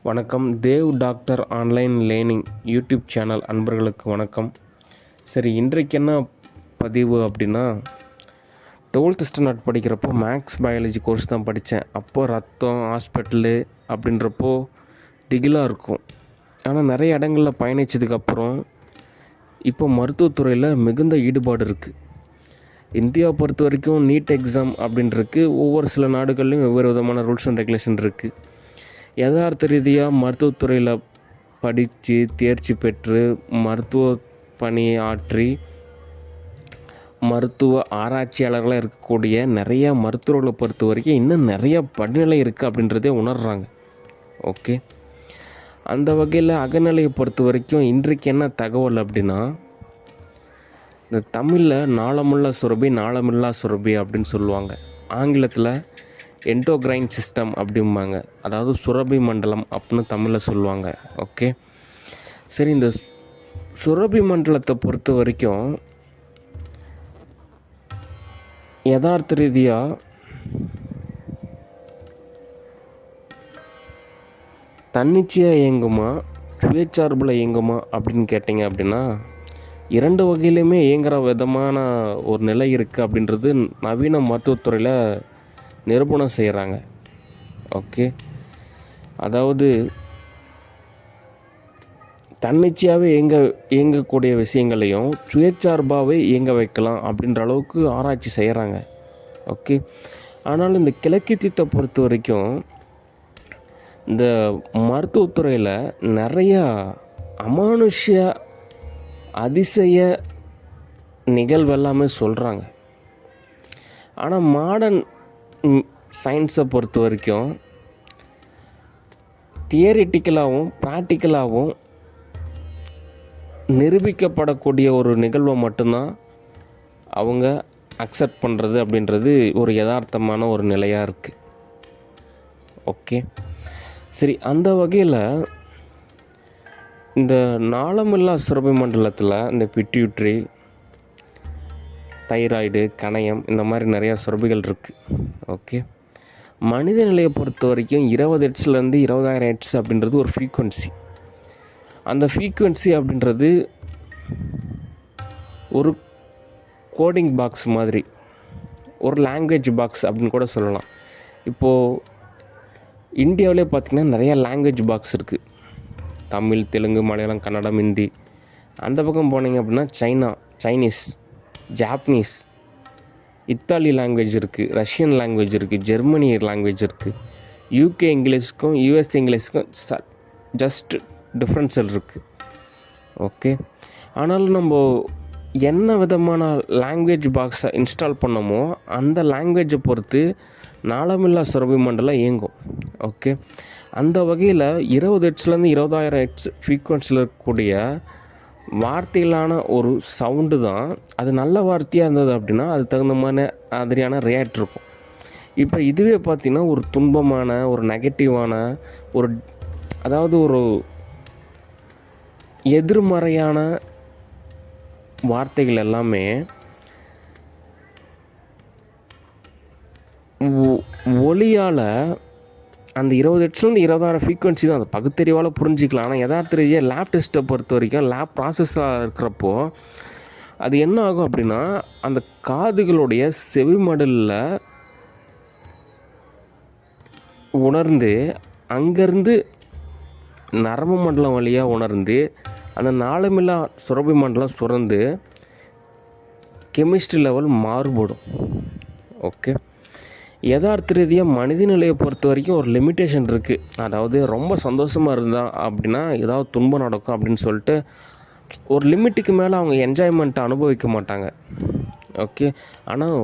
வணக்கம். Dev doctor online learning YouTube channel அன்பர்களுக்கு வணக்கம். சரி, இன்றைக்கு என்ன பதிவு அப்படின்னா, 12th ஸ்டாண்டர்ட் படிக்கிறப்போ மேக்ஸ் பயாலஜி கோர்ஸ் தான் படித்தேன். அப்போது ரத்தம் ஹாஸ்பிட்டலு அப்படின்றப்போ திகிலாக இருக்கும். ஆனால் நிறைய இடங்களில் பயணித்ததுக்கப்புறம் இப்போ மருத்துவத்துறையில் மிகுந்த ஈடுபாடு இருக்குது. இந்தியாவை பொறுத்த வரைக்கும் நீட் எக்ஸாம் அப்படின்ட்டுருக்கு. ஒவ்வொரு சில நாடுகள்லையும் வெவ்வேறு விதமான ரூல்ஸ் அண்ட் ரெகுலேஷன் இருக்குது. யதார்த்த ரீதியாக மருத்துவத்துறையில் படித்து தேர்ச்சி பெற்று மருத்துவ பணியை ஆற்றி மருத்துவ ஆராய்ச்சியாளர்களாக இருக்கக்கூடிய நிறையா மருத்துவர்களை பொறுத்த வரைக்கும் இன்னும் நிறையா படிநிலை இருக்குது அப்படின்றதே உணர்கிறாங்க. ஓகே, அந்த வகையில் அகநிலையை பொறுத்த வரைக்கும் இன்றைக்கு என்ன தகவல் அப்படின்னா, இந்த தமிழில் நாளமுள்ள சுரபி நாளமில்லா சுரபி அப்படின்னு சொல்லுவாங்க. ஆங்கிலத்தில் என்டோக்ரைன் சிஸ்டம் அப்படிம்பாங்க. அதாவது சுரபி மண்டலம் அப்படின்னு தமிழில் சொல்லுவாங்க. ஓகே, சரி, இந்த சுரபி மண்டலத்தை பொறுத்த வரைக்கும் யதார்த்த ரீதியாக தன்னிச்சையாக இயங்குமா சுயச்சார்பில் இயங்குமா அப்படின்னு கேட்டிங்க அப்படின்னா, இரண்டு வகையிலையுமே இயங்குகிற விதமான ஒரு நிலை இருக்குது அப்படின்றது நவீன மருத்துவத்துறையில் நிரூபணம் செய்கிறாங்க. ஓகே, அதாவது தன்னிச்சையாகவே இயங்கக்கூடிய விஷயங்களையும் சுயச்சார்பாகவே இயங்க வைக்கலாம் அப்படின்ற அளவுக்கு ஆராய்ச்சி செய்கிறாங்க. ஓகே, ஆனாலும் இந்த கிழக்கித்தியத்தை பொறுத்த வரைக்கும் இந்த மருத்துவத்துறையில் நிறையா அமானுஷ்ய அதிசய நிகழ்வு எல்லாமே சொல்கிறாங்க. ஆனால் மாடர்ன் சயின்ஸை பொறுத்த வரைக்கும் தியரிட்டிக்கலாகவும் ப்ராக்டிக்கலாகவும் நிரூபிக்கப்படக்கூடிய ஒரு நிகழ்வை மட்டும்தான் அவங்க அக்செப்ட் பண்ணுறது அப்படின்றது ஒரு யதார்த்தமான ஒரு நிலையாக இருக்குது. ஓகே, சரி, அந்த வகையில் இந்த நாளமில்லா சுரபி மண்டலத்தில் இந்த பிட்யூட்ரி, தைராய்டு, கணையம், இந்த மாதிரி நிறையா சுரபிகள் இருக்குது. ஓகே, மனித நிலையை பொறுத்த வரைக்கும் 20 ஹெர்ட்ஸ்லேருந்து 20,000 ஹெர்ட்ஸ் அப்படின்றது ஒரு ஃப்ரீக்குவென்சி. அந்த ஃப்ரீக்குவென்சி அப்படின்றது ஒரு கோடிங் பாக்ஸ் மாதிரி, ஒரு லாங்குவேஜ் பாக்ஸ் அப்படின்னு கூட சொல்லலாம். இப்போது இந்தியாவிலே பார்த்திங்கன்னா நிறையா லாங்குவேஜ் பாக்ஸ் இருக்குது. தமிழ், தெலுங்கு, மலையாளம், கன்னடம், ஹிந்தி. அந்த பக்கம் போனீங்க அப்படின்னா சைனீஸ், ஜாப்பனீஸ், இத்தாலி லாங்குவேஜ் இருக்குது, ரஷ்யன் லாங்குவேஜ் இருக்குது, ஜெர்மனி லாங்குவேஜ் இருக்குது. யூகே இங்கிலீஷ்க்கும் யூஎஸ் இங்கிலீஷ்க்கும் ஜஸ்ட் டிஃப்ரென்ஸ் இருக்குது. ஓகே, ஆனாலும் நம்ம என்ன விதமான லாங்குவேஜ் பாக்ஸை இன்ஸ்டால் பண்ணமோ அந்த லாங்குவேஜை பொறுத்து நாளமில்லா சுரபி மண்டலம் இயங்கும். ஓகே, அந்த வகையில் 20 ஹெர்ட்ஸ்லேருந்து 20,000 ஹெர்ட்ஸ் ஃப்ரீக்வன்சியில் இருக்கக்கூடிய வார்த்தைகளான ஒரு சவுண்டு தான். அது நல்ல வார்த்தையாக இருந்தது அப்படின்னா அது தகுந்த மாதிரியான ரியாக்ட் இருக்கும். இப்போ இதுவே பார்த்திங்கன்னா ஒரு துன்பமான, ஒரு நெகட்டிவான, ஒரு அதாவது ஒரு எதிர்மறையான வார்த்தைகள் எல்லாமே ஒலியால் அந்த 20 ஹெர்ட்ஸ்லேருந்து 20,000 ஃப்ரீக்வன்சி தான் அந்த பகுத்தறிவால் புரிஞ்சிக்கலாம். ஆனால் யதார்த்த ரீதியாக லேப் டெஸ்ட்டை பொறுத்த வரைக்கும் லேப் ப்ராசஸாக இருக்கிறப்போ அது என்ன ஆகும் அப்படின்னா, அந்த காதுகளுடைய செவிமடலில் உணர்ந்து அங்கேருந்து நரம்பு மண்டலம் வழியாக உணர்ந்து அந்த நாளமில்லா சுரபி மண்டலம் சுரந்து கெமிஸ்ட்ரி லெவல் மாறுபடும். ஓகே, யதார்த்த ரீதியாக மனித நிலையை பொறுத்த வரைக்கும் ஒரு லிமிட்டேஷன் இருக்குது. அதாவது ரொம்ப சந்தோஷமாக இருந்தால் அப்படின்னா ஏதாவது துன்பம் நடக்கும் அப்படின்னு சொல்லிட்டு ஒரு லிமிட்டுக்கு மேலே அவங்க என்ஜாய்மெண்ட்டை அனுபவிக்க மாட்டாங்க. ஓகே, ஆனால்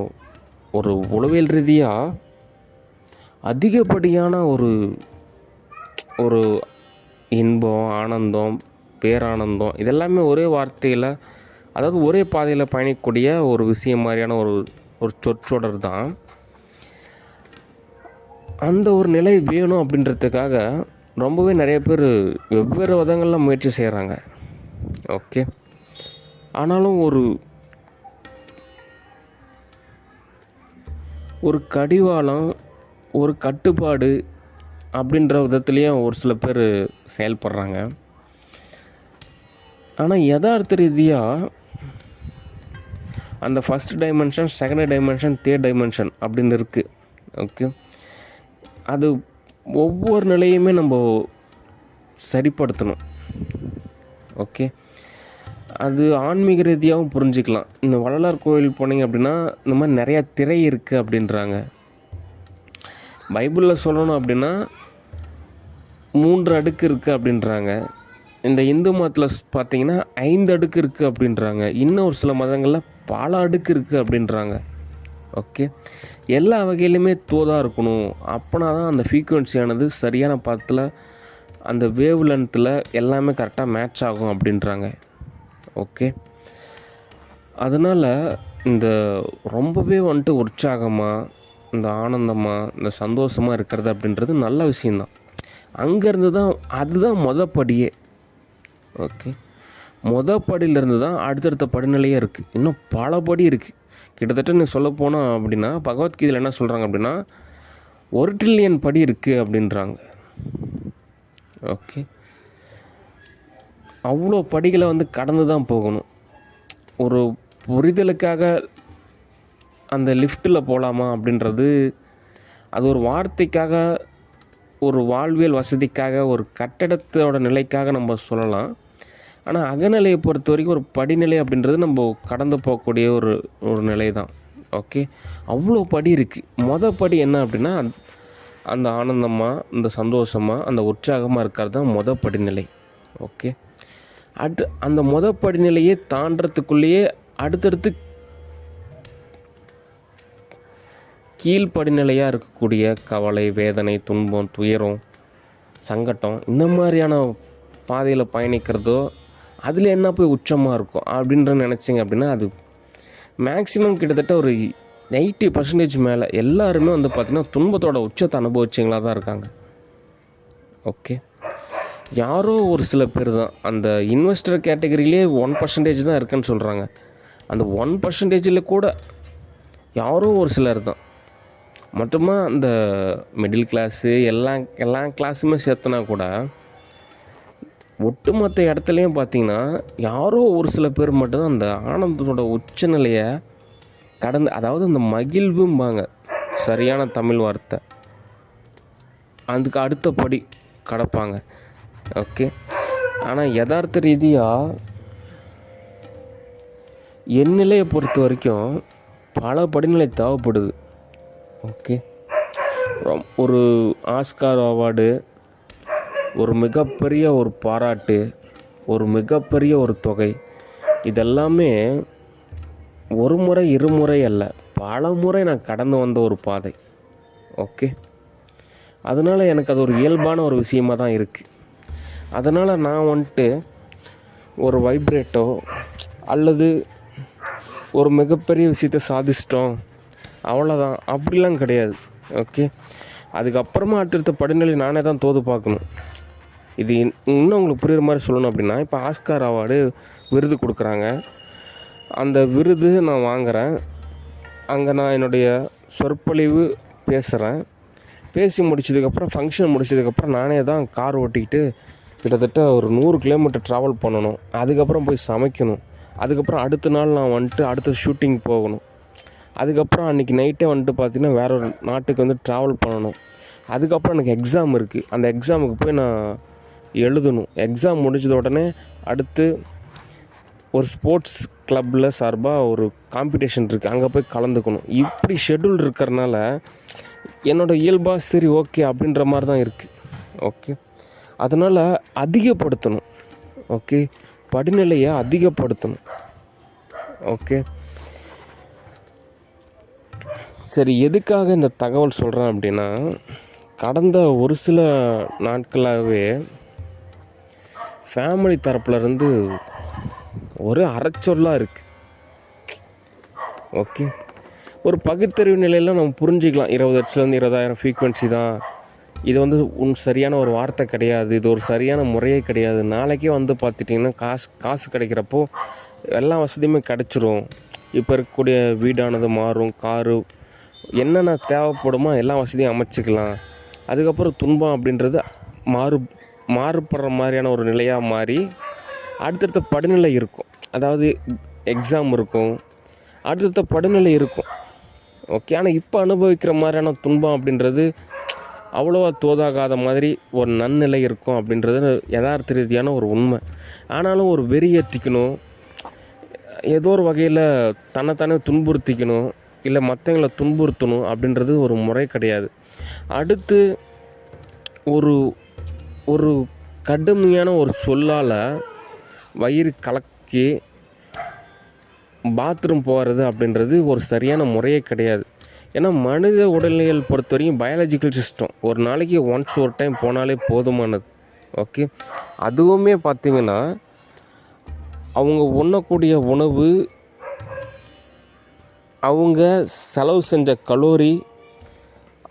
ஒரு உளவியல் ரீதியாக அதிகப்படியான ஒரு இன்பம், ஆனந்தம், பேரானந்தம் இதெல்லாமே ஒரே வார்த்தையில், அதாவது ஒரே பாதையில் பயணிக்கக்கூடிய ஒரு விஷயம் மாதிரியான ஒரு சொற்றொடர் தான். அந்த ஒரு நிலை வேணும் அப்படின்றதுக்காக ரொம்பவே நிறைய பேர் வெவ்வேறு விதங்களில் முயற்சி செய்கிறாங்க. ஓகே, ஆனாலும் ஒரு கடிவாளம், ஒரு கட்டுப்பாடு அப்படின்ற விதத்துலேயும் ஒரு சில பேர் செயல்படுறாங்க. ஆனால் யதார்த்த ரீதியாக அந்த first dimension, second dimension, third dimension அப்படின்னு இருக்குது. ஓகே, அது ஒவ்வொரு நிலையுமே நம்ம சரிப்படுத்தணும். ஓகே, அது ஆன்மீக ரீதியாகவும் புரிஞ்சுக்கலாம். இந்த வள்ளலார் கோயில் போனீங்க அப்படின்னா இந்த மாதிரி நிறையா திரை இருக்குது அப்படின்றாங்க. பைபிளில் சொல்லணும் அப்படின்னா 3 அடுக்கு இருக்குது அப்படின்றாங்க. இந்த இந்து மதத்தில் பார்த்திங்கன்னா 5 அடுக்கு இருக்குது அப்படின்றாங்க. இன்னும் ஒரு சில மதங்களில் பல அடுக்கு இருக்குது அப்படின்றாங்க. ஓகே, எல்லா வகையிலுமே தோதாக இருக்கணும். அப்போனா தான் அந்த ஃப்ரீக்குவென்சியானது சரியான பாத்தில் அந்த வேவ் லென்த்தில் எல்லாமே கரெக்டாக மேட்ச் ஆகும் அப்படின்றாங்க. ஓகே, அதனால் இந்த ரொம்பவே உற்சாகமாக, இந்த ஆனந்தமாக, இந்த சந்தோஷமாக இருக்கிறது அப்படின்றது நல்ல விஷயந்தான். அங்கேருந்து தான் அதுதான் படியே. ஓகே, படியிலேருந்து தான் அடுத்தடுத்த படிநிலையே இருக்குது. இன்னும் பல படி இருக்குது. கிட்டத்தட்ட நீ சொல்ல போனால் அப்படின்னா பகவத்கீதையில் என்ன சொல்கிறாங்க அப்படின்னா 1 ட்ரில்லியன் படி இருக்குது அப்படின்றாங்க. ஓகே, அவ்வளோ படிகளை கடந்து தான் போகணும். ஒரு புரிதலுக்காக அந்த லிஃப்ட்டில் போகலாமா அப்படின்றது அது ஒரு வார்த்தைக்காக, ஒரு வாழ்வியல் வசதிக்காக, ஒரு கட்டடத்தோட நிலைக்காக நம்ம சொல்லலாம். ஆனால் அகநிலையை பொறுத்த வரைக்கும் ஒரு படிநிலை அப்படின்றது நம்ம கடந்து போகக்கூடிய ஒரு நிலை தான். ஓகே, அவ்வளோ படி இருக்குது. படி என்ன அப்படின்னா அந்த ஆனந்தமாக, இந்த சந்தோஷமாக, அந்த உற்சாகமாக இருக்கிறது தான் படிநிலை. ஓகே, அந்த படிநிலையே தாண்டறதுக்குள்ளேயே அடுத்தடுத்து கீழ்ப்படிநிலையாக இருக்கக்கூடிய கவலை, வேதனை, துன்பம், துயரம், சங்கடம், இந்த மாதிரியான பாதையில் பயணிக்கிறதோ அதில் என்ன போய் உச்சமாக இருக்கும் அப்படின்ற நினச்சிங்க அப்படின்னா அது மேக்ஸிமம் கிட்டத்தட்ட ஒரு 80% மேலே எல்லாருமே பார்த்திங்கன்னா துன்பத்தோட உச்சத்தை அனுபவிச்சிங்களா தான் இருக்காங்க. ஓகே, யாரோ ஒரு சில பேர் தான் அந்த இன்வெஸ்டர் கேட்டகரியிலே 1% தான் இருக்குன்னு சொல்கிறாங்க. அந்த 1%ல் கூட யாரோ ஒரு சிலர் தான். மொத்தமாக அந்த மிடில் கிளாஸு எல்லா கிளாஸுமே சேர்த்தனா கூட ஒட்டுமொத்த இடத்துலையும் பார்த்திங்கன்னா யாரோ ஒரு சில பேர் மட்டும்தான் அந்த ஆனந்தத்தோட உச்சநிலையை கடந்து, அதாவது அந்த மகிழ்வும்பாங்க சரியான தமிழ் வார்த்தை, அதுக்கு அடுத்த படி கடப்பாங்க. ஓகே, ஆனால் யதார்த்த ரீதியாக என் நிலையை பொறுத்த வரைக்கும் பல படிநிலை தேவைப்படுது. ஓகே, ஒரு ஆஸ்கார் அவார்டு, ஒரு மிகப்பெரிய ஒரு பாராட்டு, ஒரு மிகப்பெரிய ஒரு தொகை, இதெல்லாமே ஒரு முறை 2 முறை அல்ல, பல முறை நான் கடந்து வந்த ஒரு பாதை. ஓகே, அதனால் எனக்கு அது ஒரு இயல்பான ஒரு விஷயமாக தான் இருக்குது. அதனால் நான் ஒரு வைப்ரேட்டோ அல்லது ஒரு மிகப்பெரிய விஷயத்தை சாதிச்சிட்டோம் அவ்வளோதான் அப்படிலாம் கிடையாது. ஓகே, அதுக்கப்புறமா அடுத்த படிநிலை நானே தான் தோது பார்க்கணும். இது இன்னும் உங்களுக்கு புரியுற மாதிரி சொல்லணும் அப்படின்னா, இப்போ ஆஸ்கார் அவார்டு விருது கொடுக்குறாங்க. அந்த விருது நான் வாங்குகிறேன். அங்கே நான் என்னுடைய சொற்பொழிவு பேசுகிறேன். பேசி முடிச்சதுக்கப்புறம் ஃபங்க்ஷன் முடிச்சதுக்கப்புறம் நானே தான் கார் ஓட்டிக்கிட்டு கிட்டத்தட்ட ஒரு 100 கிலோமீட்டர் ட்ராவல் பண்ணணும். அதுக்கப்புறம் போய் சமைக்கணும். அதுக்கப்புறம் அடுத்த நாள் நான் அடுத்த ஷூட்டிங் போகணும். அதுக்கப்புறம் அன்றைக்கி நைட்டே பார்த்திங்கன்னா வேற ஒரு நாட்டுக்கு ட்ராவல் பண்ணணும். அதுக்கப்புறம் எனக்கு எக்ஸாம் இருக்குது. அந்த எக்ஸாமுக்கு போய் நான் எழுதணும். எக்ஸாம் முடிஞ்சது உடனே அடுத்து ஒரு ஸ்போர்ட்ஸ் கிளப்பில் சார்பாக ஒரு காம்படிஷன் இருக்குது, அங்கே போய் கலந்துக்கணும். இப்படி ஷெட்யூல் இருக்கிறனால என்னோடய இயல்பாக சரி ஓகே அப்படின்ற மாதிரி தான் இருக்குது. ஓகே, அதனால் அதிகப்படுத்தணும். ஓகே, படிநிலையை அதிகப்படுத்தணும். ஓகே, சரி, எதுக்காக இந்த தகவல் சொல்கிறேன் அப்படின்னா, கடந்த ஒரு சில நாட்களாகவே ஃபேமிலி தரப்புலேருந்து ஒரு அரைச்சொல்லாக இருக்குது. ஓகே, ஒரு பகுத்தறிவு நிலையில் நம்ம புரிஞ்சிக்கலாம். 20 லட்சத்துலேருந்து 20,000 ஃப்ரீக்வன்சி தான். இது சரியான ஒரு வார்த்தை கிடையாது, இது ஒரு சரியான முறையே கிடையாது. நாளைக்கே பார்த்துட்டிங்கன்னா காசு கிடைக்கிறப்போ எல்லா வசதியுமே கிடச்சிரும். இப்போ இருக்கக்கூடிய வீடானது மாறும், காரு என்னென்ன தேவைப்படுமோ எல்லா வசதியும் அமைச்சிக்கலாம். அதுக்கப்புறம் துன்பம் அப்படின்றது மாறுபடுற மாதிரியான ஒரு நிலையாக மாறி அடுத்தடுத்த படிநிலை இருக்கும். அதாவது எக்ஸாம் இருக்கும், அடுத்தடுத்த படிநிலை இருக்கும். ஓகே. ஆனால் இப்போ அனுபவிக்கிற மாதிரியான துன்பம் அப்படின்றது அவ்வளோவா தோதாகாத மாதிரி ஒரு நன்னிலை இருக்கும் அப்படின்றது யதார்த்த ரீதியான ஒரு உண்மை. ஆனாலும் ஒரு வெறியேற்றிக்கணும், ஏதோ ஒரு வகையில் தன்னைத்தானே துன்புறுத்திக்கணும், இல்லை மற்றவங்களை துன்புறுத்தணும் அப்படின்றது ஒரு முறை கிடையாது. அடுத்து ஒரு ஒரு கடுமையான ஒரு சொல்லால் வயிறு கலக்கி பாத்ரூம் போகிறது அப்படின்றது ஒரு சரியான முறையே கிடையாது. ஏன்னா மனித உடல்நிலையை பொறுத்த வரைக்கும் பயாலஜிக்கல் சிஸ்டம் ஒரு நாளைக்கு ஒன்ஸ் ஒரு டைம் போனாலே போதுமானது. ஓகே. அதுவுமே பார்த்திங்கன்னா அவங்க உண்ணக்கூடிய உணவு, அவங்க செலவு செஞ்ச கலோரி,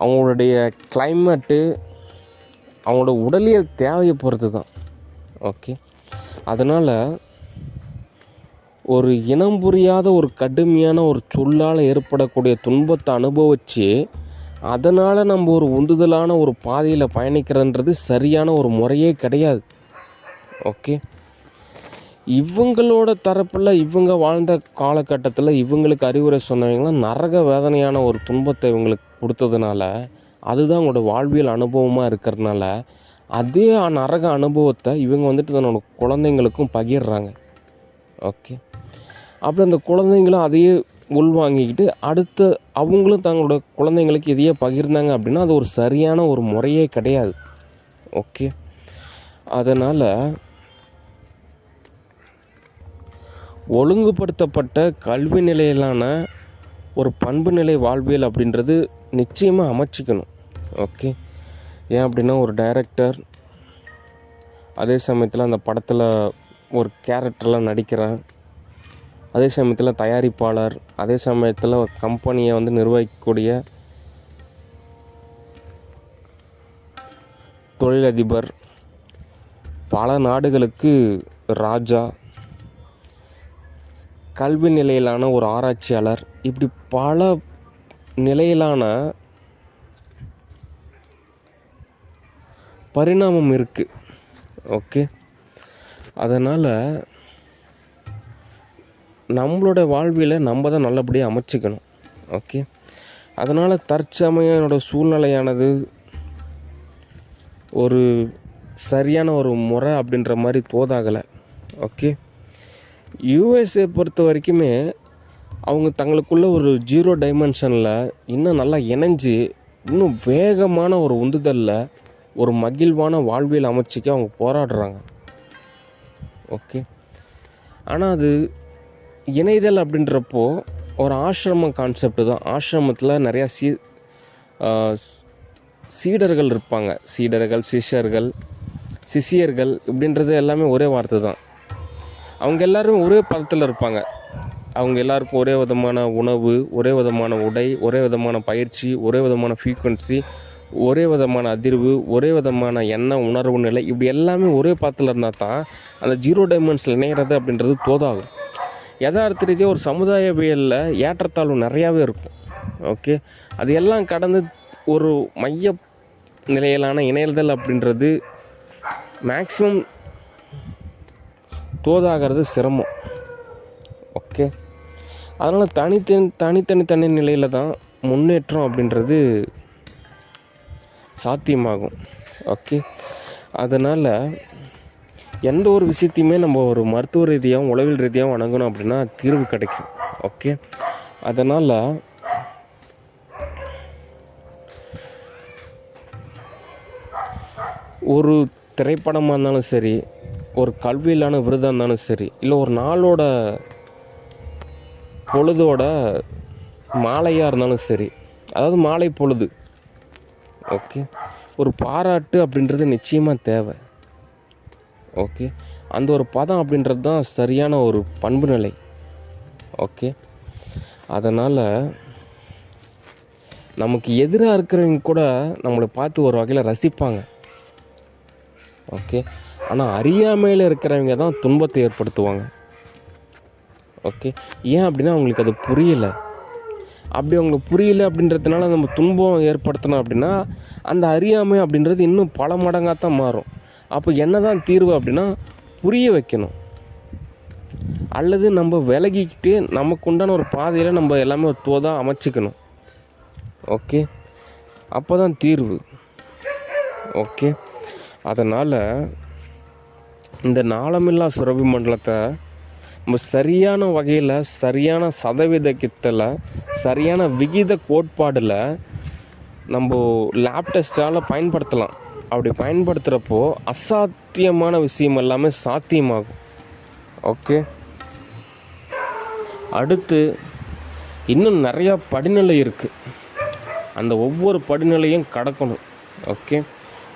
அவங்களுடைய கிளைமேட்டு, அவங்களோட உடலியல் தேவையை பொறுத்து தான். ஓகே. அதனால் ஒரு இனம் புரியாத ஒரு கடுமையான ஒரு சொல்லால் ஏற்படக்கூடிய துன்பத்தை அனுபவித்து அதனால் நம்ம ஒரு உந்துதலான ஒரு பாதையில் பயணிக்கிறன்றது சரியான ஒரு முறையே கிடையாது. ஓகே. இவங்களோட தரப்பில் இவங்க வாழ்ந்த காலகட்டத்தில் இவங்களுக்கு அறிவுரை சொன்னவங்களாம் நரக வேதனையான ஒரு துன்பத்தை இவங்களுக்கு கொடுத்ததுனால, அதுதான் அவங்களோட வாழ்வியல் அனுபவமாக இருக்கிறதுனால அதே நரக அனுபவத்தை இவங்க வந்துட்டு தன்னோட குழந்தைங்களுக்கும் பகிர்றாங்க. ஓகே. அப்படி அந்த குழந்தைங்களும் அதையே உள்வாங்கிக்கிட்டு அடுத்து அவங்களும் தங்களோட குழந்தைங்களுக்கு இதையே பகிர்ந்தாங்க அப்படின்னா அது ஒரு சரியான ஒரு முறையே கிடையாது. ஓகே. அதனால் ஒழுங்குபடுத்தப்பட்ட கல்வி நிலையிலான ஒரு பண்பு நிலை வாழ்வியல் அப்படின்றது நிச்சயமாக அமைச்சிக்கணும். ஓகே. ஏன் அப்படின்னா ஒரு டைரக்டர் அதே சமயத்தில் அந்த படத்தில் ஒரு கேரக்டர்லாம் நடிக்கிறேன், அதே சமயத்தில் தயாரிப்பாளர், அதே சமயத்தில் ஒரு கம்பெனியை நிர்வகிக்கக்கூடிய தொழிலதிபர், பல நாடுகளுக்கு ராஜா, கல்வி நிலையிலான ஒரு ஆராய்ச்சியாளர், இப்படி பல நிலையிலான பரிணாமம் இருக்குது. ஓகே. அதனால் நம்மளோட வாழ்வியலை நம்ம தான் நல்லபடியாக அமைச்சிக்கணும். ஓகே. அதனால் தற்சமயனோட சூழ்நிலையானது ஒரு சரியான ஒரு முறை அப்படின்ற மாதிரி தோதாகலை. ஓகே. யூஎஸ்ஏ பொறுத்த வரைக்குமே அவங்க தங்களுக்குள்ள ஒரு 0 டைமென்ஷனில் இன்னும் நல்லா இணைஞ்சு இன்னும் வேகமான ஒரு உந்துதலில் ஒரு மகிழ்வான வாழ்வியல் அமைச்சிக்க அவங்க போராடுறாங்க. ஓகே. ஆனால் அது இணைதல் அப்படின்றப்போ ஒரு ஆசிரம கான்செப்ட் தான். ஆசிரமத்தில் நிறையா சீடர்கள் இருப்பாங்க. சீடர்கள், சிஷியர்கள் இப்படின்றது எல்லாமே ஒரே வார்த்தை தான். அவங்க எல்லோரும் ஒரே பதத்தில் இருப்பாங்க. அவங்க எல்லாருக்கும் ஒரே விதமான உணவு, ஒரே விதமான உடை, ஒரே விதமான பயிற்சி, ஒரே விதமான ஃப்ரீக்வன்சி, ஒரே விதமான அதிர்வு, ஒரே விதமான எண்ண உணர்வு நிலை, இப்படி எல்லாமே ஒரே பதத்தில் இருந்தால் தான் அந்த 0 டைமென்ஷனில் இணைகிறது அப்படின்றது தோதாகும். யதார்த்த ரீதியாக ஒரு சமுதாயவியலில் ஏற்றத்தாழ்வு நிறையாவே இருக்கும். ஓகே. அது எல்லாம் கடந்து ஒரு மைய நிலையிலான இணையதல் அப்படின்றது மேக்ஸிமம் தோதாகிறது சிரமம். ஓகே. அதனால் தனி நிலையில் தான் முன்னேற்றம் அப்படின்றது சாத்தியமாகும். ஓகே. அதனால் எந்த ஒரு விஷயத்தையுமே நம்ம ஒரு மருத்துவ ரீதியாகவும் உளவியல் ரீதியாகவும் அணுகணும் அப்படின்னா தீர்வு கிடைக்கும். ஓகே. அதனால் ஒரு திரைப்படமாக இருந்தாலும் சரி, ஒரு கல்வியிலான விருதாக இருந்தாலும் சரி, இல்லை ஒரு நாளோட பொழுதோட மாலையாக இருந்தாலும் சரி, அதாவது மாலை பொழுது, ஓகே, ஒரு பாராட்டு அப்படின்றது நிச்சயமாக தேவை. ஓகே. அந்த ஒரு பதம் அப்படின்றது தான் சரியான ஒரு பண்பு நிலை. ஓகே. அதனால் நமக்கு எதிராக இருக்கிறவங்க கூட நம்மளை பார்த்து ஒரு வகையில் ரசிப்பாங்க. ஓகே. ஆனால் அறியாமையில் இருக்கிறவங்க தான் துன்பத்தை ஏற்படுத்துவாங்க. ஓகே. ஏன் அப்படின்னா அவங்களுக்கு அது புரியலை. அப்படி அவங்களுக்கு புரியல அப்படின்றதுனால நம்ம துன்பம் ஏற்படுத்தணும் அப்படின்னா அந்த அறியாமை அப்படின்றது இன்னும் பல மடங்காக தான் மாறும். அப்போ என்ன தான் தீர்வு அப்படின்னா புரிய வைக்கணும், அல்லது நம்ம விலகிக்கிட்டு நமக்கு உண்டான ஒரு பாதையில் நம்ம எல்லாமே ஒரு தோதாக அமைச்சிக்கணும். ஓகே, அப்போ தான் தீர்வு. ஓகே, அதனால் இந்த நாளமில்லா சுரபி மண்டலத்தை நம்ம சரியான வகையில், சரியான சதவீதத்தில், சரியான விகித கோட்பாடில் நம்ம லேப் டெஸ்ட்டால் பயன்படுத்தலாம். அப்படி பயன்படுத்துகிறப்போ அசாத்தியமான விஷயம் எல்லாமே சாத்தியமாகும். ஓகே, அடுத்து இன்னும் நிறையா படிநிலை இருக்குது. அந்த ஒவ்வொரு படிநிலையும் கடக்கணும். ஓகே,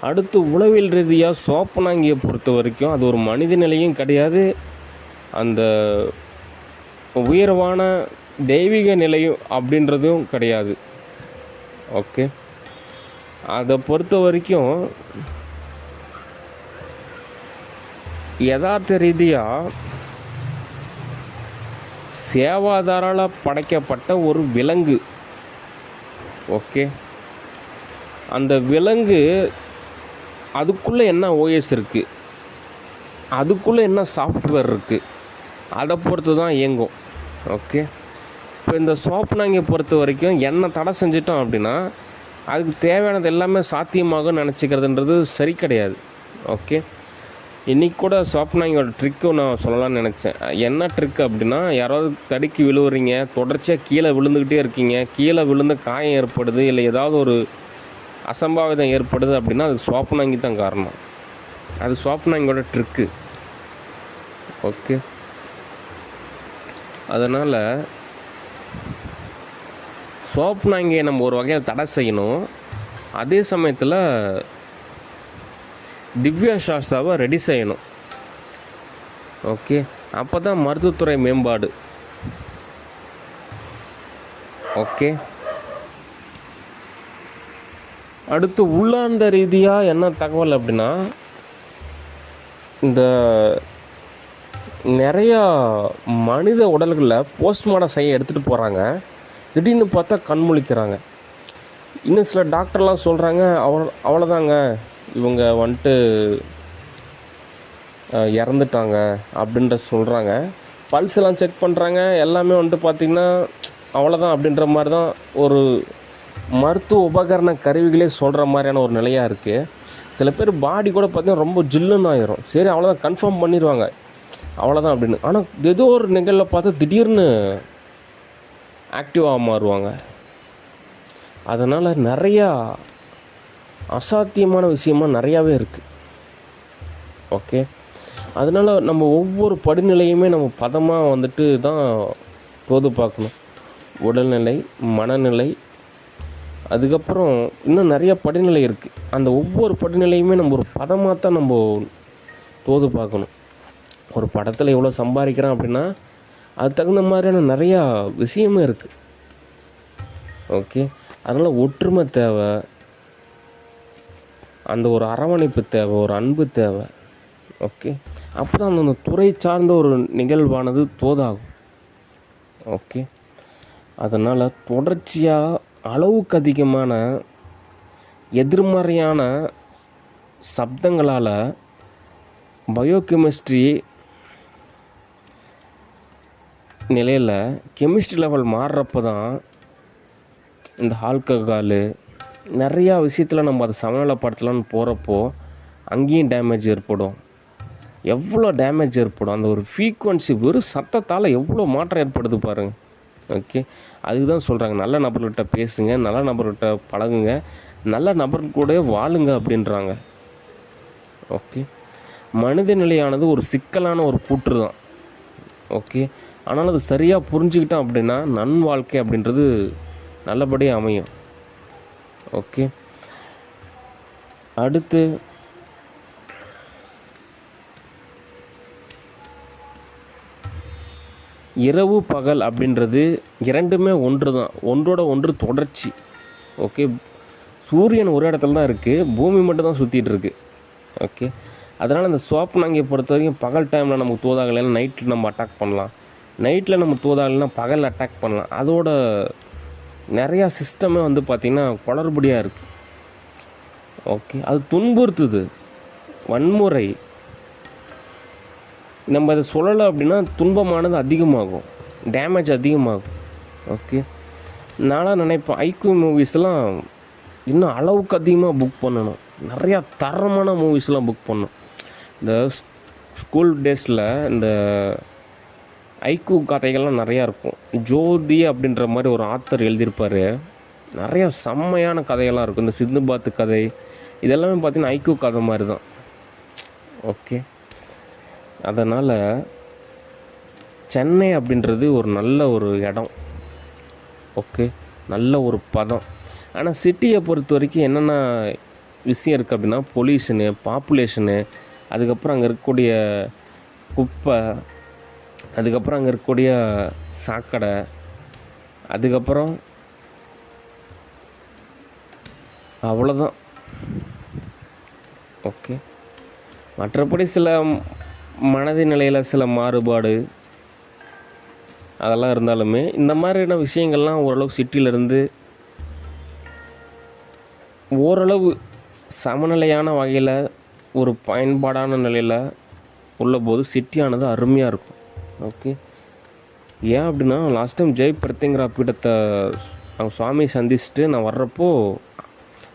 அடுத்து உளவியல் ரீதியாக சோப்பனாங்கியை பொறுத்த வரைக்கும் அது ஒரு மனித நிலையும் கிடையாது, அந்த உயர்வான தெய்வீக நிலையும் அப்படின்றதும் கிடையாது. ஓகே, அதை பொறுத்த வரைக்கும் யதார்த்த ரீதியாக சேவாதாரால் படைக்கப்பட்ட ஒரு விலங்கு. ஓகே, அந்த விலங்கு அதுக்குள்ளே என்ன ஓஎஸ் இருக்குது, அதுக்குள்ளே என்ன சாஃப்ட்வேர் இருக்குது, அதை பொறுத்து தான் இயங்கும். ஓகே, இப்போ இந்த சோப்பனாங்கியை பொறுத்த வரைக்கும் என்ன தடை செஞ்சிட்டோம் அப்படின்னா அதுக்கு தேவையானது எல்லாமே சாத்தியமாகும் நினச்சிக்கிறதுன்றது சரி கிடையாது. ஓகே, இன்றைக்கி கூட சோப்பனாங்கியோட ட்ரிக்கு நான் சொல்லலாம்னு நினச்சேன். என்ன ட்ரிக் அப்படின்னா, யாராவது தடுக்கி விழுவுறீங்க, தொடர்ச்சியாக கீழே விழுந்துக்கிட்டே இருக்கீங்க, கீழே விழுந்து காயம் ஏற்படுது, இல்லை ஏதாவது ஒரு அசம்பாவிதம் ஏற்படுது அப்படின்னா அதுக்கு சோப்பனாங்கி தான் காரணம். அது சோப்பனாங்கியோட ட்ரிக்கு. ஓகே, அதனால் சோப்பனாங்கியை நம்ம ஒரு வகையில் தடை செய்யணும். அதே சமயத்தில் திவ்யா சாஸ்தாவை ரெடி செய்யணும். ஓகே, அப்போ தான் மருத்துவத்துறை மேம்பாடு. ஓகே, அடுத்து உள்ளார்ந்த ரீதியாக என்ன தகவல் அப்படின்னா, இந்த நிறையா மனித உடல்களில் போஸ்ட்மார்ட்டம் செய்ய எடுத்துகிட்டு போகிறாங்க, திடீர்னு பார்த்தா கண்முழிக்கிறாங்க. இன்னும் சில டாக்டர்லாம் சொல்கிறாங்க அவ்வளோதாங்க இவங்க வந்துட்டு இறந்துட்டாங்க அப்படின்ற சொல்கிறாங்க. பல்ஸ் எல்லாம் செக் பண்ணுறாங்க, எல்லாமே வந்துட்டு பார்த்திங்கன்னா அவ்வளோதான் அப்படின்ற மாதிரி தான் ஒரு மருத்துவ உபகரண கருவிகளே சொல்கிற மாதிரியான ஒரு நிலையாக இருக்குது. சில பேர் பாடி கூட பார்த்திங்கன்னா ரொம்ப ஜில்லுன்னு ஆயிரும், சரி அவ்வளோதான் கன்ஃபார்ம் பண்ணிடுவாங்க அவ்வளோதான் அப்படின்னு. ஆனால் ஏதோ ஒரு நிகழ்வில் பார்த்தா திடீர்னு ஆக்டிவாக மாறுவாங்க. அதனால் நிறையா அசாத்தியமான விஷயமாக நிறையாவே இருக்குது. ஓகே, அதனால் நம்ம ஒவ்வொரு படிநிலையுமே நம்ம பதமாக வந்துட்டு தான் தோது பார்க்கணும். உடல்நிலை, மனநிலை, அதுக்கப்புறம் இன்னும் நிறைய படிநிலை இருக்குது. அந்த ஒவ்வொரு படிநிலையுமே நம்ம ஒரு பதமாக தான் நம்ம தோது பார்க்கணும். ஒரு படத்தில் எவ்வளோ சம்பாதிக்கிறோம் அப்படின்னா அது தகுந்த மாதிரியான நிறையா விஷயமே இருக்குது. ஓகே, அதனால் ஒற்றுமை தேவை, அந்த ஒரு அரவணைப்பு தேவை, ஒரு அன்பு தேவை. ஓகே, அப்போ தான் அந்த துறை சார்ந்த ஒரு நிகழ்வானது தோதாகும். ஓகே, அதனால் தொடர்ச்சியாக அளவுக்கு அதிகமான எதிர்மறையான சப்தங்களால் பயோகெமிஸ்ட்ரி நிலையில் கெமிஸ்ட்ரி லெவல் மாறுறப்போ தான் இந்த ஆல்கஹாலு நிறையா விஷயத்தில் நம்ம அதை சமநிலைப்படுத்தலான்னு போகிறப்போ அங்கேயும் டேமேஜ் ஏற்படும். எவ்வளோ டேமேஜ் ஏற்படும், அந்த ஒரு ஃப்ரீக்குவன்சி வெறும் சத்தத்தால் எவ்வளோ மாற்றம் ஏற்படுது பாருங்கள். ஓகே, அதுக்கு தான் சொல்கிறாங்க நல்ல நபர்கிட்ட பேசுங்க, நல்ல நபர்கிட்ட பழகுங்க, நல்ல நபர்கள் கூட வாழுங்க அப்படின்றாங்க. ஓகே, மனித நிலையானது ஒரு சிக்கலான ஒரு கூற்று தான். ஓகே, ஆனால் அது சரியாக புரிஞ்சுக்கிட்டோம் அப்படின்னா நன் வாழ்க்கை அப்படின்றது நல்லபடியாக அமையும். ஓகே, அடுத்து இரவு பகல் அப்படின்றது இரண்டுமே ஒன்று தான், ஒன்றோட ஒன்று தொடர்ச்சி. ஓகே, சூரியன் ஒரு இடத்துல தான் இருக்குது, பூமி மட்டும் தான் சுற்றிட்டு இருக்கு. ஓகே, அதனால் அந்த சோப்பனாங்கியை பொறுத்த வரைக்கும் பகல் டைமில் நமக்கு தோதாகலைன்னா நைட்டில் நம்ம அட்டாக் பண்ணலாம், நைட்டில் நம்ம தோதாகலைன்னா பகல் அட்டாக் பண்ணலாம். அதோட நிறையா சிஸ்டமே வந்து பார்த்திங்கன்னா குளறுபடியாக இருக்குது. ஓகே, அது துன்புறுத்துது, வன்முறை. நம்ம அதை சொல்லலை அப்படின்னா துன்பமானது அதிகமாகும், டேமேஜ் அதிகமாகும். ஓகே, நான்லாம் நினைப்பேன் ஐக்யூ மூவிஸ்லாம் இன்னும் அளவுக்கு அதிகமாக புக் பண்ணணும், நிறையா தரமான மூவிஸ்லாம் புக் பண்ணணும். இந்த ஸ்கூல் டேஸில் இந்த ஐக்யூ கதைகள்லாம் நிறையா இருக்கும். ஜோதி அப்படின்ற மாதிரி ஒரு ஆத்தர் எழுதியிருப்பார், நிறையா செம்மையான கதையெல்லாம் இருக்கும். இந்த சிந்துபாத்து கதை இதெல்லாமே பார்த்திங்கன்னா ஐக்யூ கதை மாதிரி தான். ஓகே, அதனால் சென்னை அப்படின்றது ஒரு நல்ல ஒரு இடம். ஓகே, நல்ல ஒரு பதம். ஆனால் சிட்டியை பொறுத்த வரைக்கும் என்னென்ன விஷயம் இருக்குது அப்படின்னா பொல்யூஷனு, பாப்புலேஷனு, அதுக்கப்புறம் அங்கே இருக்கக்கூடிய குப்பை, அதுக்கப்புறம் அங்கே இருக்கக்கூடிய சாக்கடை, அதுக்கப்புறம் அவ்வளோதான். ஓகே, மற்றபடி சில மனது நிலையில் சில மாறுபாடு அதெல்லாம் இருந்தாலுமே இந்த மாதிரியான விஷயங்கள்லாம் ஓரளவு சிட்டியிலேருந்து ஓரளவு சமநிலையான வகையில் ஒரு பயன்பாடான நிலையில் உள்ளபோது சிட்டியானது அருமையாக இருக்கும். ஓகே, ஏன் அப்படின்னா லாஸ்ட் டைம் ஜெய் பிரத்யங்கரா பீடத்தை அவங்க சுவாமி சந்திச்சுட்டு நான் வர்றப்போ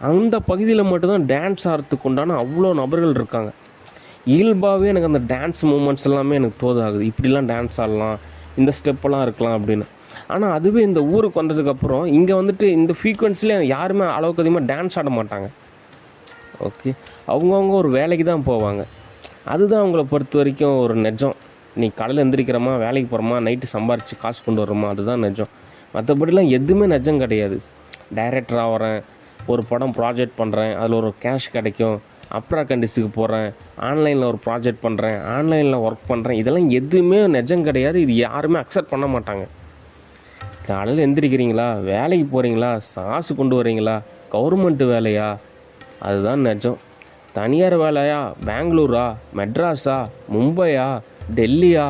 அந்த பகுதியில் மட்டும்தான் டான்ஸ் ஆடுறதுக்கு உண்டான அவ்வளோ நபர்கள் இருக்காங்க. இயல்பாகவே எனக்கு அந்த டான்ஸ் மூமெண்ட்ஸ் எல்லாமே எனக்கு தோதாகுது, இப்படிலாம் டான்ஸ் ஆடலாம், இந்த ஸ்டெப்பெல்லாம் இருக்கலாம் அப்படின்னு. ஆனால் அதுவே இந்த ஊருக்கு வந்ததுக்கப்புறம் இங்கே வந்துட்டு இந்த ஃப்ரீக்வன்சியில் யாருமே அளவுக்கு அதிகமாக டான்ஸ் ஆட மாட்டாங்க. ஓகே, அவங்கவுங்க ஒரு வேலைக்கு தான் போவாங்க. அதுதான் அவங்கள பொறுத்த வரைக்கும் ஒரு நிஜம். நீ காலையில் எந்திரிக்கிறோமா, வேலைக்கு போகிறோமா, நைட்டு சம்பாரித்து காசு கொண்டு வரோமா, அதுதான் நிஜம். மற்றபடிலாம் எதுவுமே நிஜம் கிடையாது. டைரக்டர் ஆகிறேன், ஒரு படம் ப்ராஜெக்ட் பண்ணுறேன், அதில் ஒரு கேஷ் கிடைக்கும், அப்ரா கண்டிஸுக்கு போகிறேன், ஆன்லைனில் ஒரு ப்ராஜெக்ட் பண்ணுறேன், ஆன்லைனில் ஒர்க் பண்ணுறேன், இதெல்லாம் எதுவுமே நிஜம் கிடையாது. இது யாருமே அக்செப்ட் பண்ண மாட்டாங்க. காலையில் எந்திரிக்கிறீங்களா, வேலைக்கு போகிறீங்களா, காசு கொண்டு வரீங்களா, கவர்மெண்ட்டு வேலையா, அதுதான் நிஜம். தனியார் வேலையா, பெங்களூரா, மெட்ராஸா, மும்பையா, டெல்லியா,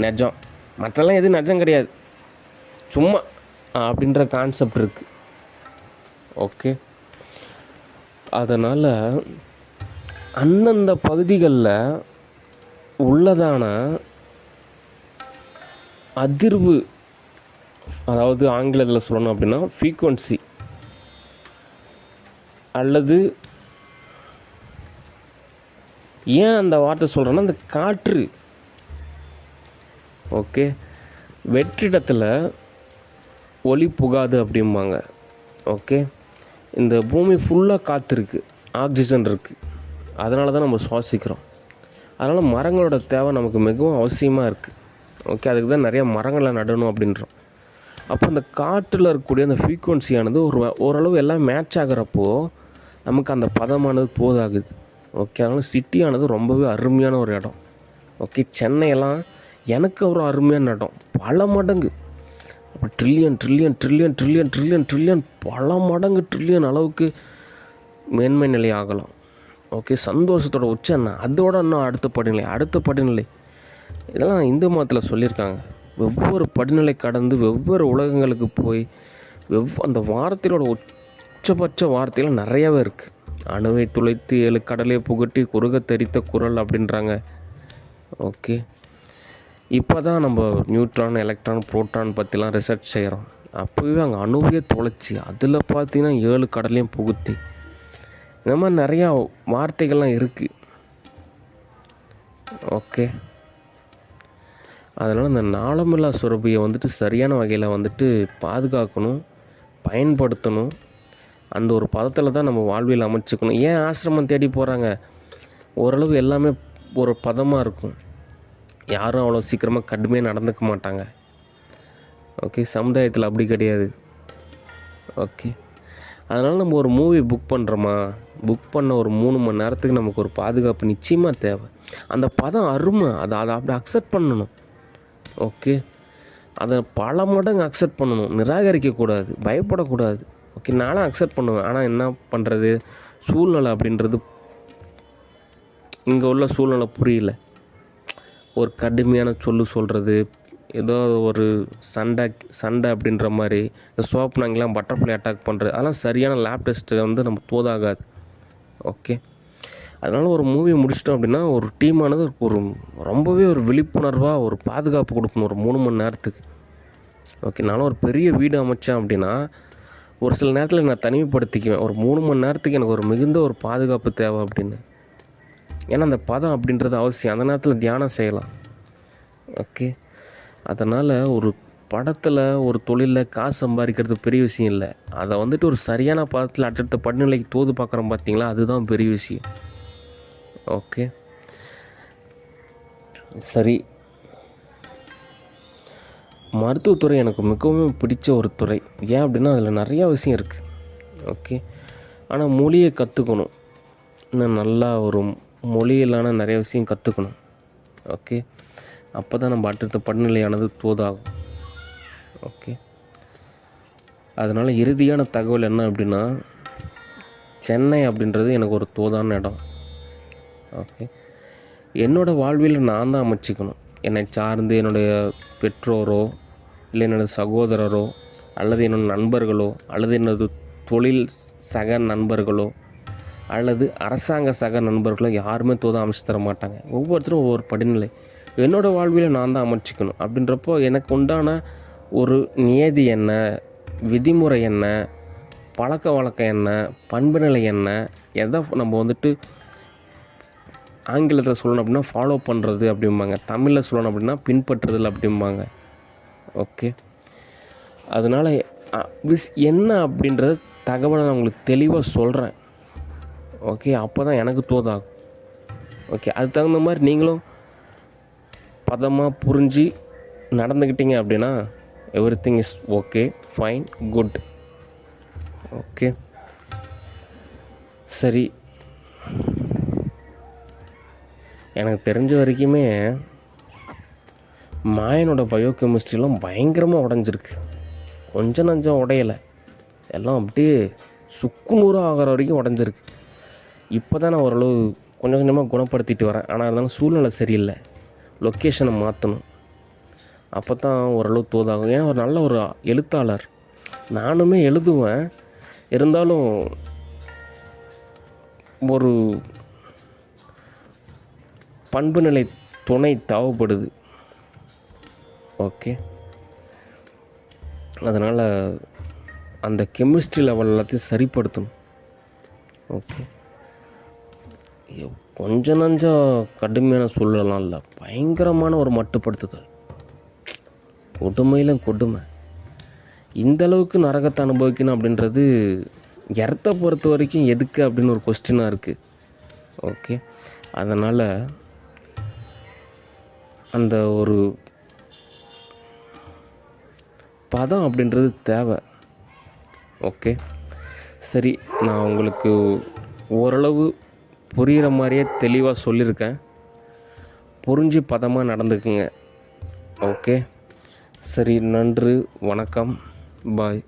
நிஜம். மற்றெல்லாம் எதுவும் நிஜம் கிடையாது, சும்மா அப்படின்ற கான்செப்ட் இருக்குது. ஓகே, அதனால் அந்தந்த பகுதிகளில் உள்ளதான அதிர்வு, அதாவது ஆங்கிலத்தில் சொல்லணும் அப்படின்னா ஃப்ரீக்வன்சி, அல்லது ஏன் அந்த வார்த்தை சொல்கிறேன்னா அந்த காற்று. ஓகே, வெற்றிடத்தில் ஒளி புகாது அப்படிம்பாங்க. ஓகே, இந்த பூமி ஃபுல்லாக காற்று இருக்குது, ஆக்சிஜன் இருக்குது, அதனால தான் நம்ம சுவாசிக்கிறோம். அதனால் மரங்களோட தேவை நமக்கு மிகவும் அவசியமாக இருக்குது. ஓகே, அதுக்கு தான் நிறையா மரங்களை நடணும் அப்படின்றோம். அப்போ அந்த காற்றில் இருக்கக்கூடிய அந்த ஃப்ரீக்குவன்சியானது ஓரளவு எல்லாம் மேட்ச் ஆகிறப்போ நமக்கு அந்த பதமானது போதாகுது. ஓகே, அதனால் சிட்டியானது ரொம்பவே அருமையான ஒரு இடம். ஓகே, சென்னையெல்லாம் எனக்கு ஒரு அருமையான இடம், பல மடங்கு, அப்போ trillion trillion trillion trillion trillion trillion பல மடங்கு ட்ரில்லியன் அளவுக்கு மேன்மை நிலை ஆகலாம். ஓகே, சந்தோஷத்தோட உச்சம் என்ன, அதோட இன்னும் அடுத்த படிநிலை இதெல்லாம் இந்து மதத்தில் சொல்லியிருக்காங்க. வெவ்வேறு படிநிலை கடந்து வெவ்வேறு உலகங்களுக்கு போய் அந்த வார்த்தையோட உச்சபட்ச வார்த்தையில் நிறையாவே இருக்குது. அணுவை துளைத்து 7 கடலை புகட்டி குறுக தெரித்த குரல் அப்படின்றாங்க. ஓகே, இப்போ தான் நம்ம நியூட்ரான், எலக்ட்ரான், புரோட்டான் பற்றிலாம் ரிசர்ச் செய்கிறோம். அப்போவே அங்கே அணுவையே தொலைச்சி அதில் பார்த்தீங்கன்னா 7 கடலையும் புகுத்தி இந்த மாதிரி நிறையா வார்த்தைகள்லாம் இருக்குது. ஓகே, அதனால் இந்த நாளமில்லா சுரபியை வந்துட்டு சரியான வகையில் வந்துட்டு பாதுகாக்கணும், பயன்படுத்தணும். அந்த ஒரு பதத்தில் தான் நம்ம வாழ்வியல் அமைச்சுக்கணும். ஏன் ஆசிரமம் தேடி போகிறாங்க, ஓரளவு எல்லாமே ஒரு பதமாக இருக்கும், யாரும் அவ்வளோ சீக்கிரமாக கடுமையாக நடந்துக்க மாட்டாங்க. ஓகே, சமுதாயத்தில் அப்படி கிடையாது. ஓகே, அதனால் நம்ம ஒரு மூவி புக் பண்ணுறோமா, புக் பண்ண ஒரு 3 மணி நேரத்துக்கு நமக்கு ஒரு பாதுகாப்பு நிச்சயமாக தேவை. அந்த பதம் அருமை, அதை அப்படி அக்செப்ட் பண்ணணும். ஓகே, அதை பல மடங்கு அக்செப்ட் பண்ணணும், நிராகரிக்கக்கூடாது, பயப்படக்கூடாது. ஓகே, நானும் அக்செப்ட் பண்ணுவேன். ஆனால் என்ன பண்ணுறது, சூழ்நிலை அப்படின்றது இங்கே உள்ள சூழ்நிலை புரியல. ஒரு கடுமையான சொல்கிறது, ஏதோ ஒரு சண்டை அப்படின்ற மாதிரி, இந்த சோப்னாங்கெலாம் பட்டர்ஃப்ளை அட்டாக் பண்ணுறது, அதெல்லாம் சரியான லேப் டெஸ்ட்டு வந்து நம்ம போதாகாது. ஓகே. அதனால் ஒரு மூவி முடிச்சிட்டோம் அப்படின்னா ஒரு டீமானது ஒரு ரொம்பவே ஒரு விழிப்புணர்வாக ஒரு பாதுகாப்பு கொடுக்கணும் ஒரு 3 மணி நேரத்துக்கு. ஓகே. நானும் ஒரு பெரிய வீடு அமைச்சேன் அப்படின்னா ஒரு சில நேரத்தில் நான் தனிமைப்படுத்திக்குவேன். ஒரு 3 மணி நேரத்துக்கு எனக்கு ஒரு மிகுந்த ஒரு பாதுகாப்பு தேவை அப்படின்னு. ஏன்னா அந்த பதம் அப்படின்றது அவசியம். அந்த நேரத்தில் தியானம் செய்யலாம். ஓகே. அதனால் ஒரு படத்தில் ஒரு தொழிலில் காசு சம்பாதிக்கிறது பெரிய விஷயம் இல்லை. அதை வந்துட்டு ஒரு சரியான பதத்தில் அடுத்த படிநிலைக்கு தோது பார்க்குறோம் பார்த்தீங்களா, அதுதான் பெரிய விஷயம். ஓகே. சரி, மருத்துவத்துறை எனக்கு மிகவும் பிடிச்ச ஒரு துறை. ஏன் அப்படின்னா அதில் நிறையா விஷயம் இருக்குது. ஓகே. ஆனால் மொழியை கற்றுக்கணும். இன்னும் நல்லா ஒரு மொழியிலான நிறைய விஷயம் கற்றுக்கணும். ஓகே. அப்போ தான் நம்ம அடுத்த படிநிலையானது தோதாகும். ஓகே. அதனால் இறுதியான தகவல் என்ன அப்படின்னா, சென்னை அப்படின்றது எனக்கு ஒரு தோதான இடம். ஓகே. என்னோடய வாழ்வில் நான் தான் அமைச்சிக்கணும். என்னை சார்ந்து என்னுடைய பெற்றோரோ இல்லை என்னோடய சகோதரரோ அல்லது என்னோடய நண்பர்களோ அல்லது என்னோட தொழில் சக நண்பர்களோ அல்லது அரசாங்க சக நண்பர்களோ யாருமே தோதா அமைச்சு தர மாட்டாங்க. ஒவ்வொருத்தரும் ஒவ்வொரு படிநிலை. என்னோடய வாழ்வில் நான் தான் அமைச்சிக்கணும். அப்படின்றப்போ எனக்கு உண்டான ஒரு நியதி என்ன, விதிமுறை என்ன, பழக்க வழக்கம் என்ன, பண்பு நிலை என்ன, எதை நம்ம வந்துட்டு ஆங்கிலத்தில் சொல்லணும் அப்படின்னா ஃபாலோ பண்ணுறது அப்படிம்பாங்க. தமிழில் சொல்லணும் அப்படின்னா பின்பற்றுதல் அப்படிம்பாங்க. ஓகே. அதனால் என்ன அப்படின்றத தகவலை நான் உங்களுக்கு தெளிவாக சொல்கிறேன். ஓகே. அப்போ தான் எனக்கு தோதாகும். ஓகே. அதுக்கு தகுந்த மாதிரி நீங்களும் பதமாக புரிஞ்சு நடந்துக்கிட்டீங்க அப்படின்னா everything is okay, fine, good. Okay. சரி, எனக்கு தெரிஞ்ச வரைக்குமே மாயனோட பயோகெமிஸ்ட்ரிலாம் பயங்கரமாக உடஞ்சிருக்கு. கொஞ்சம் நஞ்சம் உடையலை, எல்லாம் அப்படியே சுக்குநூறாக ஆகிற வரைக்கும் உடஞ்சிருக்கு. இப்போ தான் நான் ஓரளவு கொஞ்சம் கொஞ்சமாக குணப்படுத்திட்டு வரேன். ஆனால் இருந்தாலும் சூழ்நிலை சரியில்லை, லொக்கேஷனை மாற்றணும். அப்போ தான் ஓரளவு தோதாகும். ஏன்னா ஒரு நல்ல ஒரு எழுத்தாளர், நானுமே எழுதுவேன். இருந்தாலும் ஒரு பண்பு நிலை துணை தேவைப்படுது. ஓகே. அதனால் அந்த கெமிஸ்ட்ரி லெவல் எல்லாத்தையும் சரிப்படுத்தணும். ஓகே. கொஞ்சம் நஞ்சம் கடுமையான சூழலாம் இல்லை, பயங்கரமான ஒரு மட்டுப்படுத்துதல், கொடுமையில் கொடுமை. இந்தளவுக்கு நரகத்தை அனுபவிக்கணும் அப்படின்றது எர்த்தை பொறுத்த வரைக்கும் எதுக்கு அப்படின்னு ஒரு கொஸ்டினாக இருக்குது. ஓகே. அதனால் அந்த ஒரு பதம் அப்படின்றது தேவை. ஓகே. சரி, நான் உங்களுக்கு ஓரளவு புரிகிற மாதிரியே தெளிவாக சொல்லியிருக்கேன். புரிஞ்சு பதமாக நடந்துக்குங்க. ஓகே. சரி, நன்றி, வணக்கம், பாய்.